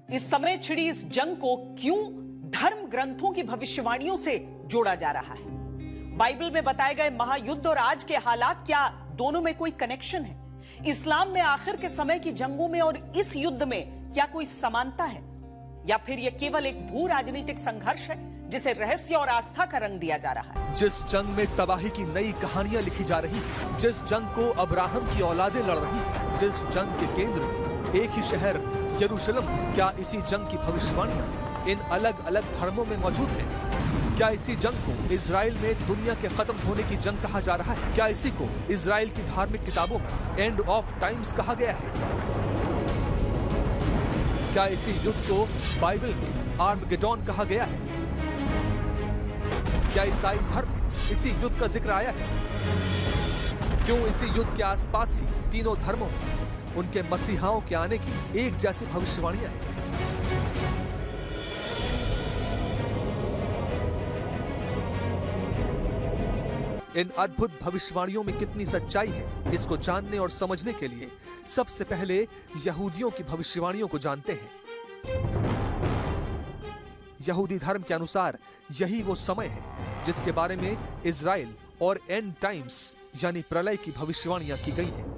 इस समय छिड़ी इस जंग को क्यों धर्म ग्रंथों की भविष्यवाणियों से जोड़ा जा रहा है? बाइबल में बताए गए महायुद्ध और आज के हालात, क्या दोनों में कोई कनेक्शन है? इस्लाम में आखिर के समय की जंगों में और इस युद्ध में क्या कोई समानता है, या फिर यह केवल एक भू राजनीतिक संघर्ष है जिसे रहस्य और आस्था का रंग दिया जा रहा है? जिस जंग में तबाही की नई कहानियां लिखी जा रही हैं, जिस जंग को अब्राहम की औलादें लड़ रही हैं, जिस जंग के केंद्र में एक ही शहर यरूशलेम, क्या इसी जंग की भविष्यवाणियां इन अलग अलग धर्मों में मौजूद है? क्या इसी जंग को इजराइल में दुनिया के खत्म होने की जंग कहा जा रहा है? क्या इसी को इजराइल की धार्मिक किताबों में एंड ऑफ टाइम्स कहा गया है? क्या इसी युद्ध को बाइबल में आर्मगेडोन कहा गया है? क्या ईसाई धर्म में इसी युद्ध का जिक्र आया है? क्यों इसी युद्ध के आसपास ही तीनों धर्मों में उनके मसीहाओं के आने की एक जैसी भविष्यवाणियां हैं? इन अद्भुत भविष्यवाणियों में कितनी सच्चाई है, इसको जानने और समझने के लिए सबसे पहले यहूदियों की भविष्यवाणियों को जानते हैं। यहूदी धर्म के अनुसार यही वो समय है जिसके बारे में इजराइल और एंड टाइम्स यानी प्रलय की भविष्यवाणियां की गई हैं।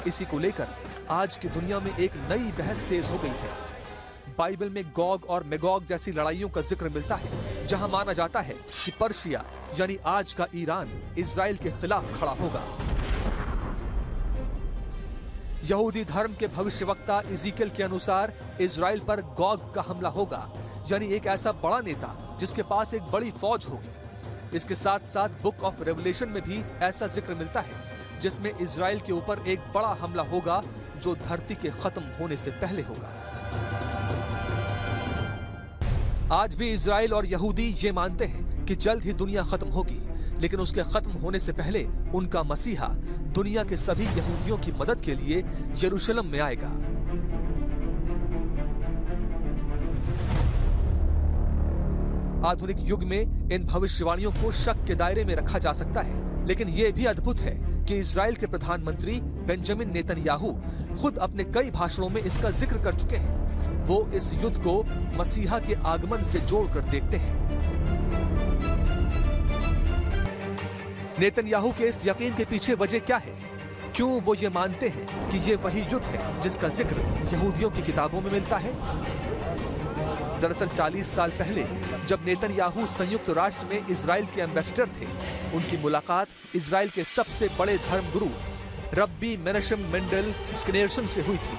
इसी को लेकर आज की दुनिया में एक नई बहस तेज हो गई है। बाइबल में गोग और मैगोग जैसी लड़ाइयों का जिक्र मिलता है, जहां माना जाता है कि पर्शिया यानी आज का ईरान इजराइल के खिलाफ खड़ा होगा। यहूदी धर्म के भविष्यवक्ता इज़ीकियल के अनुसार इजराइल पर गोग का हमला होगा, यानी एक ऐसा बड़ा नेता जिसके पास एक बड़ी फौज होगी। इसके साथ साथ बुक ऑफ रेवलेशन में भी ऐसा जिक्र मिलता है जिसमें इजराइल के ऊपर एक बड़ा हमला होगा जो धरती के खत्म होने से पहले होगा। आज भी इजराइल और यहूदी ये मानते हैं कि जल्द ही दुनिया खत्म होगी, लेकिन उसके खत्म होने से पहले उनका मसीहा दुनिया के सभी यहूदियों की मदद के लिए यरूशलेम में आएगा। आधुनिक युग में इन भविष्यवाणियों को शक के दायरे में रखा जा सकता है, लेकिन यह भी अद्भुत है कि इजराइल के प्रधानमंत्री बेंजामिन नेतन्याहू खुद अपने कई भाषणों में इसका जिक्र कर चुके हैं। वो इस युद्ध को मसीहा के आगमन से जोड़कर देखते हैं। नेतन्याहू के इस यकीन के पीछे वजह क्या है? क्यों वो ये मानते हैं कि ये वही युद्ध है जिसका जिक्र यहूदियों की किताबों में मिलता है? दरअसल 40 साल पहले जब नेतन्याहू संयुक्त राष्ट्र में इजराइल के एम्बेसडर थे, उनकी मुलाकात इजराइल के सबसे बड़े धर्मगुरु रब्बी मेनशम मेंडल स्किनेरसन से हुई थी,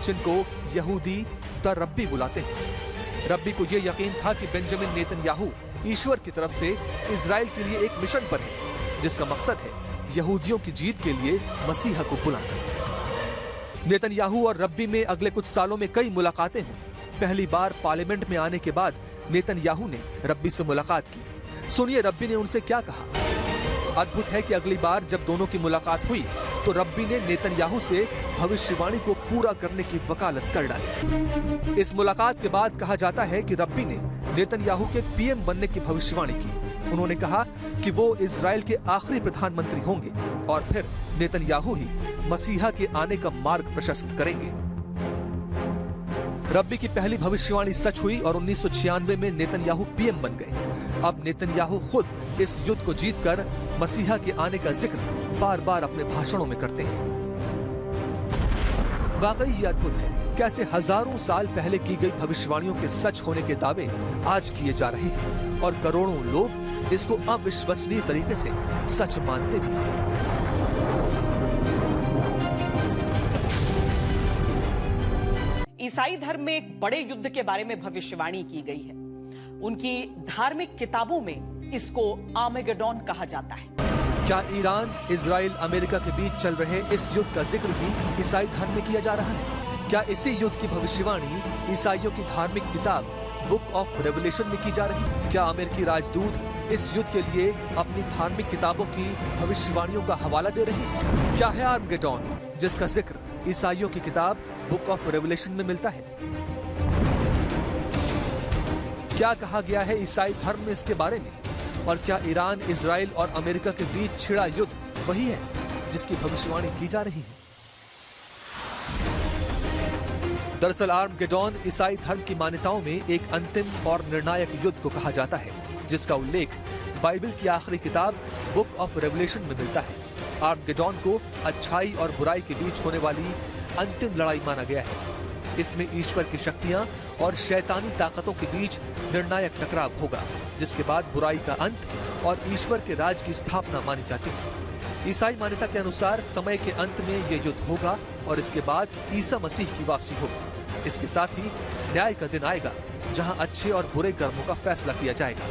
जिनको यहूदी द रब्बी बुलाते हैं। रब्बी को यह यकीन था कि बेंजामिन नेतन्याहू ईश्वर की तरफ से इजराइल के लिए एक मिशन पर है, जिसका मकसद है यहूदियों की जीत के लिए मसीहा को बुलाना। नेतन्याहू और रब्बी में अगले कुछ सालों में कई मुलाकातें हुई। पहली बार पार्लियामेंट में आने के बाद नेतन्याहू ने रब्बी से मुलाकात की। सुनिए रब्बी ने उनसे क्या कहा। अद्भुत है कि अगली बार जब दोनों की मुलाकात हुई तो रब्बी ने नेतन्याहू से भविष्यवाणी को पूरा करने की वकालत कर डाली। इस मुलाकात के बाद कहा जाता है कि रब्बी ने नेतन्याहू के पीएम बनने की भविष्यवाणी की। उन्होंने कहा कि वो इजराइल के आखिरी प्रधानमंत्री होंगे और फिर नेतन्याहू ही मसीहा के आने का मार्ग प्रशस्त करेंगे। रब्बी की पहली भविष्यवाणी सच हुई और 1996 में नेतन्याहू पीएम बन गए। अब नेतन्याहू खुद इस युद्ध को जीतकर मसीहा के आने का जिक्र बार बार अपने भाषणों में करते हैं। वाकई ये अद्भुत है कैसे हजारों साल पहले की गई भविष्यवाणियों के सच होने के दावे आज किए जा रहे हैं और करोड़ों लोग इसको अविश्वसनीय तरीके से सच मानते भी हैं। ईसाई धर्म में एक बड़े युद्ध के बारे में भविष्यवाणी की गई है। उनकी धार्मिक किताबों में इसको आर्मेगेडोन कहा जाता है। क्या ईरान, इजराइल, अमेरिका के बीच चल रहे इस युद्ध का जिक्र भी ईसाई धर्म में किया जा रहा है? क्या इसी युद्ध की भविष्यवाणी ईसाइयों की धार्मिक किताब बुक ऑफ रेवलेशन में की जा रही है? क्या अमेरिकी राजदूत इस युद्ध के लिए अपनी धार्मिक किताबों की भविष्यवाणियों का हवाला दे रहे हैं? क्या है आर्मेगेडोन जिसका जिक्र ईसाइयों की किताब बुक ऑफ रेवलेशन में मिलता है? क्या कहा गया है ईसाई धर्म में इसके बारे में? और क्या ईरान, इजराइल और अमेरिका के बीच छिड़ा युद्ध वही है जिसकी भविष्यवाणी की जा रही है? दरअसल आर्मगेडोन ईसाई धर्म की मान्यताओं में एक अंतिम और निर्णायक युद्ध को कहा जाता है, जिसका उल्लेख बाइबल की आखिरी किताब बुक ऑफ रेवलेशन में मिलता है। आर्मगेडोन को अच्छाई और बुराई के बीच होने वाली अंतिम लड़ाई माना गया है। इसमें ईश्वर की शक्तियां और शैतानी ताकतों के बीच निर्णायक टकराव होगा, जिसके बाद बुराई का अंत और ईश्वर के राज की स्थापना मानी जाती है। ईसाई मान्यता के अनुसार समय के अंत में ये युद्ध होगा और इसके बाद ईसा मसीह की वापसी होगी। इसके साथ ही न्याय का दिन आएगा, जहां अच्छे और बुरे कर्मों का फैसला किया जाएगा।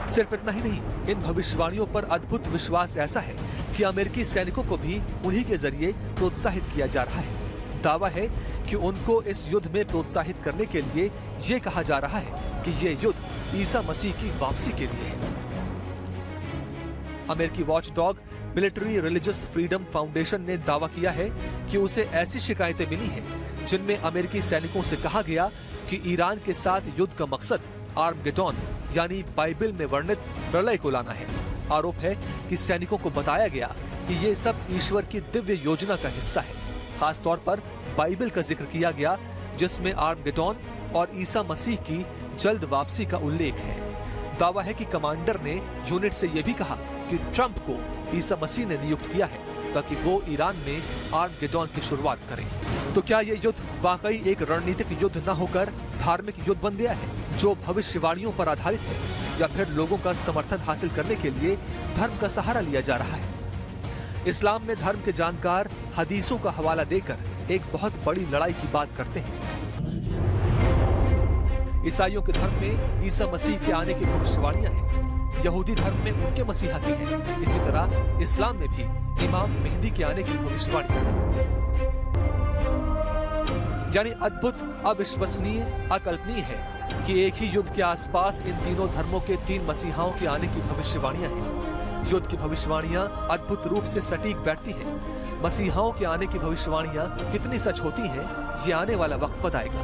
सिर्फ इतना ही नहीं, इन भविष्यवाणियों पर अद्भुत विश्वास ऐसा है कि अमेरिकी सैनिकों को भी उन्हीं के जरिए प्रोत्साहित किया जा रहा है। दावा है कि उनको इस युद्ध में प्रोत्साहित करने के लिए ये कहा जा रहा है कि ये युद्ध ईसा मसीह की वापसी के लिए है। अमेरिकी watchdog military religious freedom foundation ने दावा किया है कि उसे ऐसी शिकायतें मिली हैं जिनमें अमेरिकी सैनिकों से कहा गया कि ईरान के साथ युद्ध का मकसद आर्मगेडोन यानी बाइबल में वर्णित प्रलय को लाना है। आरोप है कि सैनिकों को बताया गया कि ये सब ईश्वर की दिव्य योजना का हिस्सा है। खास तौर पर बाइबल का जिक्र किया गया, जिसमें आर्मगेडोन और ईसा मसीह की जल्द वापसी का उल्लेख है। दावा है कि कमांडर ने यूनिट से यह भी कहा कि ट्रंप को ईसा मसीह ने नियुक्त किया है ताकि वो ईरान में आर्मगेडोन की शुरुआत करें। तो क्या ये युद्ध वाकई एक रणनीतिक युद्ध न होकर धार्मिक युद्ध बन गया है, जो भविष्यवाणियों पर आधारित है, या फिर लोगों का समर्थन हासिल करने के लिए धर्म का सहारा लिया जा रहा है? इस्लाम में धर्म के जानकार हदीसों का हवाला देकर एक बहुत बड़ी लड़ाई की बात करते हैं। ईसाइयों के धर्म में ईसा मसीह के आने की भविष्यवाणियां हैं। यहूदी धर्म में उनके मसीहा की है। इसी तरह इस्लाम में भी इमाम मेहदी के आने की भविष्यवाणी है। यानी अद्भुत, अविश्वसनीय, अकल्पनीय है कि एक ही युद्ध के आसपास इन तीनों धर्मों के 3 मसीहाओं के आने की भविष्यवाणियां हैं। युद्ध की भविष्यवाणियां अद्भुत रूप से सटीक बैठती हैं। मसीहाओं के आने की भविष्यवाणियां कितनी सच होती हैं, ये आने वाला वक्त बताएगा।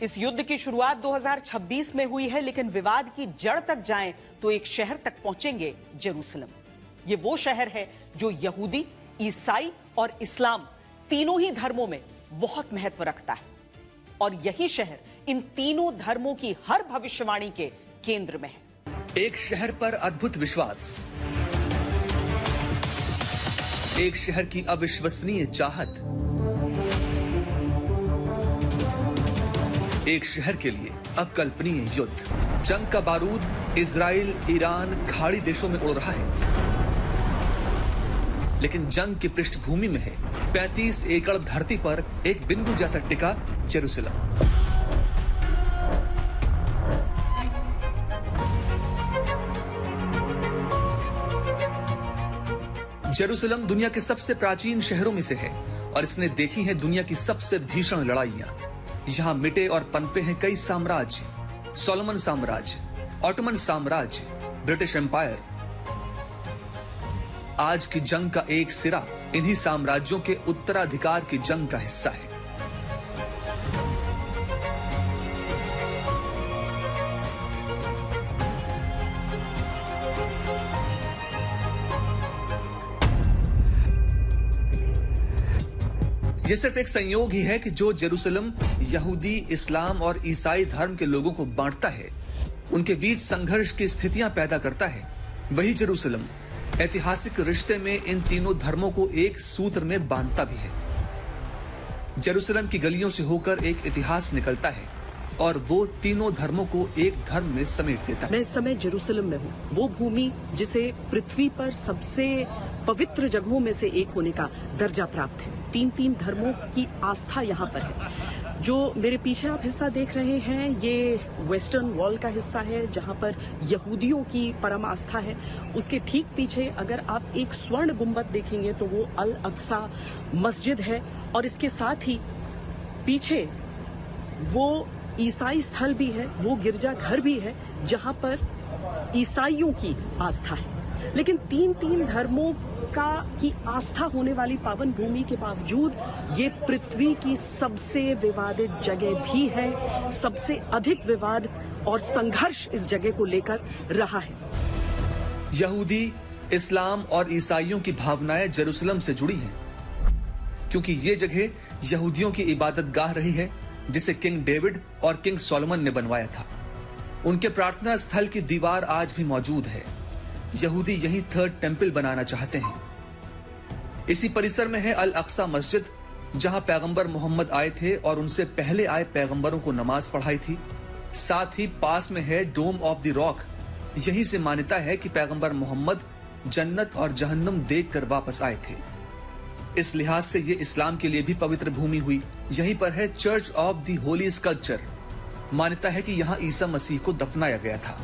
इस युद्ध की शुरुआत 2026 में हुई है, लेकिन विवाद की जड़ तक जाएं तो एक शहर तक पहुंचेंगे, जेरूसलम। ये वो शहर है जो यहूदी, ईसाई और इस्लाम तीनों ही धर्मों में बहुत महत्व रखता है, और यही शहर इन तीनों धर्मों की हर भविष्यवाणी के केंद्र में है। एक शहर पर अद्भुत विश्वास, एक शहर की अविश्वसनीय चाहत, एक शहर के लिए अकल्पनीय युद्ध। जंग का बारूद इजराइल, ईरान, खाड़ी देशों में उड़ रहा है, लेकिन जंग की पृष्ठभूमि में है 35 एकड़ धरती पर एक बिंदु जैसा टिका जेरूसलम। जेरूसलम दुनिया के सबसे प्राचीन शहरों में से है और इसने देखी है दुनिया की सबसे भीषण लड़ाइयां। यहां मिटे और पनपे हैं कई साम्राज्य, सोलोमन साम्राज्य, ऑटोमन साम्राज्य, ब्रिटिश एम्पायर। आज की जंग का एक सिरा इन्हीं साम्राज्यों के उत्तराधिकार की जंग का हिस्सा है। यह सिर्फ एक संयोग ही है कि जो जेरूसलम यहूदी, इस्लाम और ईसाई धर्म के लोगों को बांटता है, उनके बीच संघर्ष की स्थितियां पैदा करता है। वही जेरूसलम ऐतिहासिक रिश्ते में इन तीनों धर्मों को एक सूत्र में बांधता भी है। जेरूसलम की गलियों से होकर एक इतिहास निकलता है और वो तीनों धर्मों को एक धर्म में समेट देता है। मैं इस समय जेरूसलम में हूँ, वो भूमि जिसे पृथ्वी पर सबसे पवित्र जगहों में से एक होने का दर्जा प्राप्त है। 3 धर्मों की आस्था यहाँ पर है। जो मेरे पीछे आप हिस्सा देख रहे हैं, ये वेस्टर्न वॉल का हिस्सा है जहाँ पर यहूदियों की परम आस्था है। उसके ठीक पीछे अगर आप एक स्वर्ण गुंबद देखेंगे तो वो अल अक्सा मस्जिद है, और इसके साथ ही पीछे वो ईसाई स्थल भी है, वो गिरजा घर भी है जहाँ पर ईसाइयों की आस्था है। लेकिन 3 धर्मों की आस्था होने वाली पावन भूमि के बावजूद ये पृथ्वी की सबसे विवादित जगह भी है। सबसे अधिक विवाद और संघर्ष इस जगह को लेकर रहा है। यहूदी, इस्लाम और ईसाइयों की भावनाएं जेरूसलम से जुड़ी हैं, क्योंकि ये जगह यहूदियों की इबादत गाह रही है जिसे किंग डेविड और किंग सोलोमन ने बनवाया था। उनके प्रार्थना स्थल की दीवार आज भी मौजूद है। यहूदी यहीं थर्ड टेंपल बनाना चाहते हैं। इसी परिसर में है अल अक्सा मस्जिद, जहां पैगंबर मोहम्मद आए थे और उनसे पहले आए पैगंबरों को नमाज पढ़ाई थी। साथ ही पास में है डोम ऑफ द रॉक। यहीं से मान्यता है कि पैगंबर मोहम्मद जन्नत और जहन्नुम देखकर वापस आए थे। इस लिहाज से ये इस्लाम के लिए भी पवित्र भूमि हुई। यहीं पर है church of the Holi sculpture. मान्यता है कि यहां ईसा मसीह को दफनाया गया था।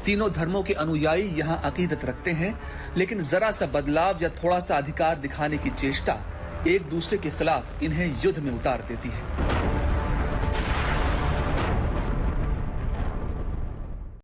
तीनों धर्मों के अनुयायी यहां अकीदत रखते हैं, लेकिन जरा सा बदलाव या थोड़ा सा अधिकार दिखाने की चेष्टा एक दूसरे के खिलाफ इन्हें युद्ध में उतार देती है।